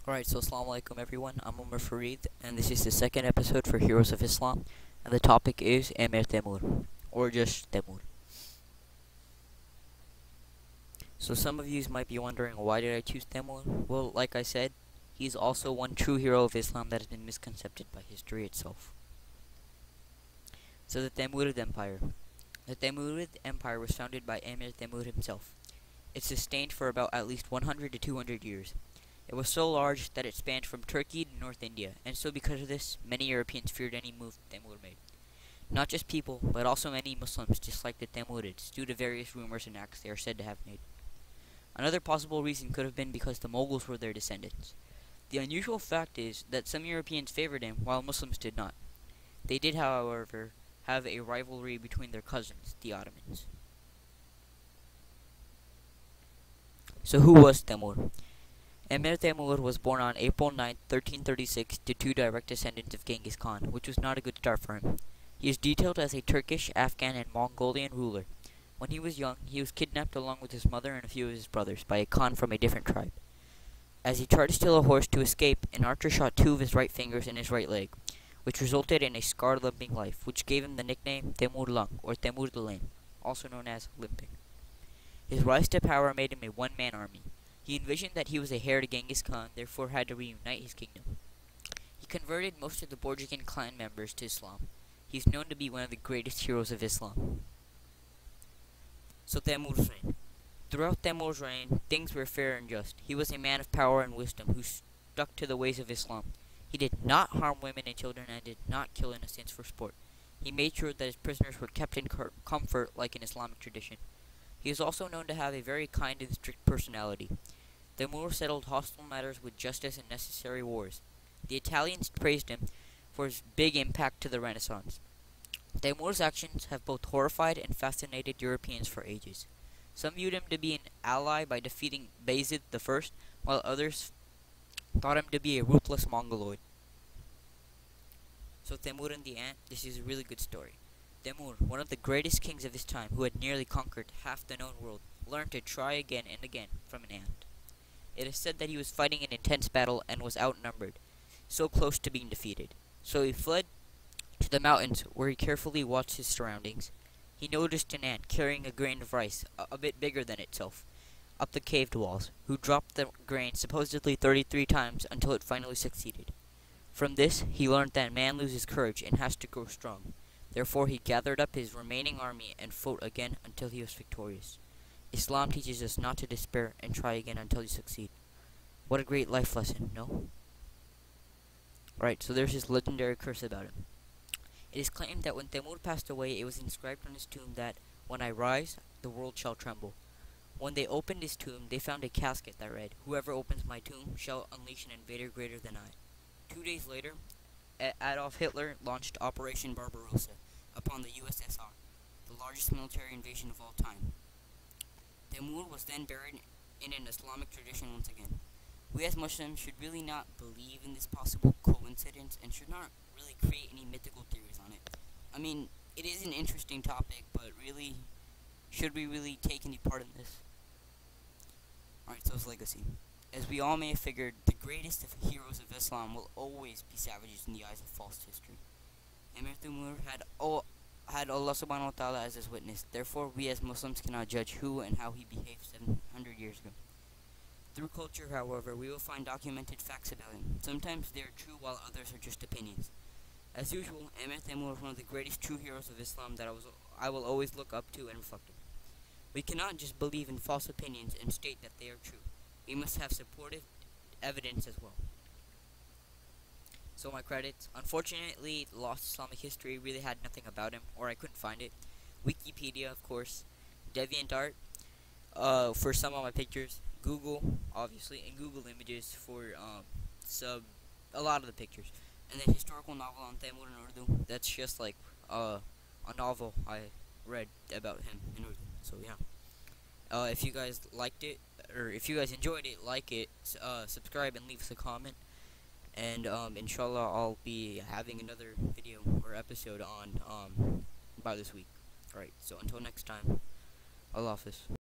Alright, so Assalamu alaikum everyone, I'm Umar Fareed, and this is the second episode for Heroes of Islam, and the topic is Emir Timur, or just Timur. So some of you might be wondering, why did I choose Timur? Well, like I said, he's also one true hero of Islam that has been misconcepted by history itself. So the Timurid Empire. The Timurid Empire was founded by Emir Timur himself. It sustained for about at least 100 to 200 years. It was so large that it spanned from Turkey to North India, and so because of this, many Europeans feared any move Timur made. Not just people, but also many Muslims disliked the Timurids due to various rumors and acts they are said to have made. Another possible reason could have been because the Mughals were their descendants. The unusual fact is that some Europeans favored him, while Muslims did not. They did, however, have a rivalry between their cousins, the Ottomans. So who was Timur? Emir Timur was born on April 9, 1336 to two direct descendants of Genghis Khan, which was not a good start for him. He is detailed as a Turkish, Afghan, and Mongolian ruler. When he was young, he was kidnapped along with his mother and a few of his brothers by a Khan from a different tribe. As he tried to steal a horse to escape, an archer shot two of his right fingers in his right leg, which resulted in a scarred limping life, which gave him the nickname Timur Lung, or Timur the Lame, also known as limping. His rise to power made him a one-man army. He envisioned that he was a heir to Genghis Khan, therefore had to reunite his kingdom. He converted most of the Borjigin clan members to Islam. He is known to be one of the greatest heroes of Islam. So Timur's reign. Throughout Timur's reign, things were fair and just. He was a man of power and wisdom who stuck to the ways of Islam. He did not harm women and children and did not kill innocents for sport. He made sure that his prisoners were kept in comfort like in Islamic tradition. He is also known to have a very kind and strict personality. Timur settled hostile matters with justice and necessary wars. The Italians praised him for his big impact to the Renaissance. Timur's actions have both horrified and fascinated Europeans for ages. Some viewed him to be an ally by defeating Bayezid I, while others thought him to be a ruthless Mongoloid. So Timur and the Ant, this is a really good story. Timur, one of the greatest kings of his time, who had nearly conquered half the known world, learned to try again and again from an ant. It is said that he was fighting an intense battle and was outnumbered, so close to being defeated. So he fled to the mountains, where he carefully watched his surroundings. He noticed an ant carrying a grain of rice, a bit bigger than itself, up the caved walls, who dropped the grain supposedly 33 times until it finally succeeded. From this, he learned that man loses courage and has to grow strong. Therefore, he gathered up his remaining army and fought again until he was victorious. Islam teaches us not to despair and try again until you succeed. What a great life lesson, no? Right, so there's this legendary curse about him. It is claimed that when Timur passed away, it was inscribed on his tomb that, "When I rise, the world shall tremble." When they opened his tomb, they found a casket that read, "Whoever opens my tomb shall unleash an invader greater than I." 2 days later, Adolf Hitler launched Operation Barbarossa upon the USSR, the largest military invasion of all time. Timur was then buried in an Islamic tradition once again. We as Muslims should really not believe in this possible coincidence and should not really create any mythical theories on it. I mean, it is an interesting topic, but really, should we really take any part in this? Alright, so his legacy. As we all may have figured, the greatest of heroes of Islam will always be savages in the eyes of false history. Emir Timur had Allah subhanahu wa ta'ala as his witness. Therefore, we as Muslims cannot judge who and how he behaved 700 years ago. Through culture, however, we will find documented facts about him. Sometimes they are true, while others are just opinions. As usual, Emir Timur is one of the greatest true heroes of Islam that I will always look up to and reflect on. We cannot just believe in false opinions and state that they are true. We must have supportive evidence as well. So my credits. Unfortunately, Lost Islamic History really had nothing about him, or I couldn't find it. Wikipedia, of course. DeviantArt, for some of my pictures. Google, obviously, and Google Images for a lot of the pictures. And then historical novel on Timur in Urdu. That's just like a novel I read about him in Urdu. So yeah. If you guys liked it, or if you guys enjoyed it, like it, subscribe and leave us a comment. And inshallah, I'll be having another video or episode on by this week. Alright, so until next time, Allah Hafiz.